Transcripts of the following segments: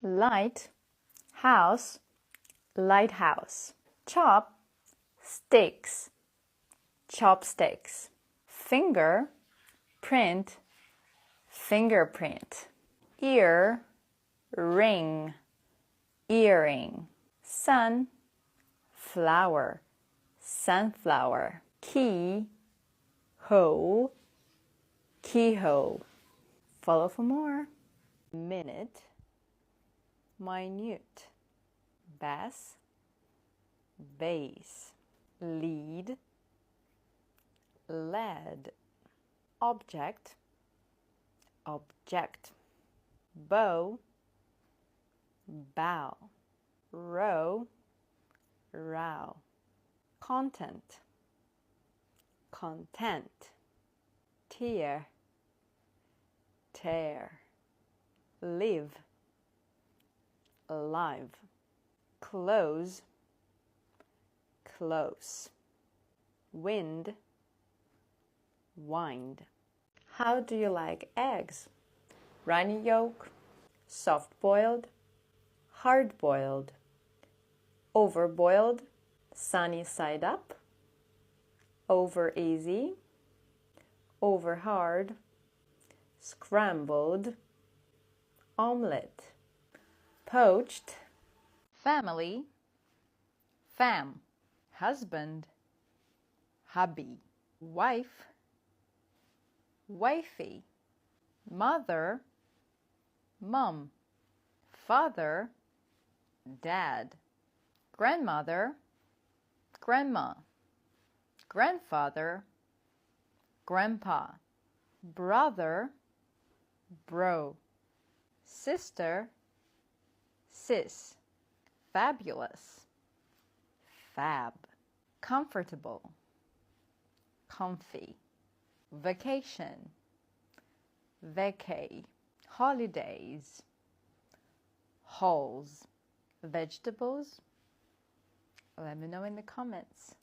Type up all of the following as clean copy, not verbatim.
Light, house, lighthouse. Chop, sticks, chopsticks. Finger, print, fingerprint. Ear, ring, earring. Sun, flower, sunflower. Key, hole, keyhole. Follow for more. Minute, minute. Bass, base. Lead, lead. Object, object. Bow, bow. Row, row. Content, content. Tear, tear. Live, alive. Close, close. Wind, wind. How do you like eggs? Runny yolk, soft-boiled, hard-boiled, overboiled, sunny side up, over easy, over hard, scrambled, omelette. Poached, family, fam. Husband, hubby. Wife, wifey. Mother, mum. Father, dad. Grandmother, grandma. Grandfather, grandpa. Brother, bro. Sister, sis. Fabulous, fab. Comfortable, comfy. Vacation, vacay. Holidays, halls. Vegetables? Let me know in the comments.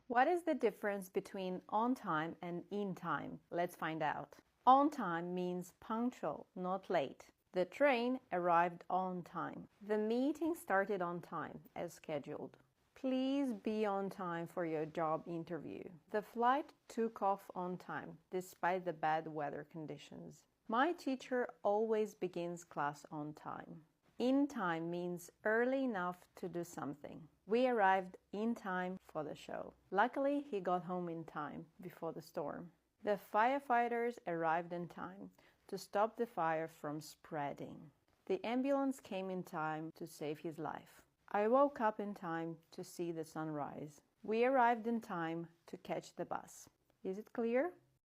What is the difference between on time and in time? Let's find out. On time means punctual, not late. The train arrived on time. The meeting started on time, as scheduled. Please be on time for your job interview. The flight took off on time, despite the bad weather conditions. My teacher always begins class on time. In time means early enough to do something. We arrived in time for the show. Luckily, he got home in time before the storm. The firefighters arrived in time to stop the fire from spreading. The ambulance came in time to save his life. I woke up in time to see the sunrise. We arrived in time to catch the bus. Is it clear?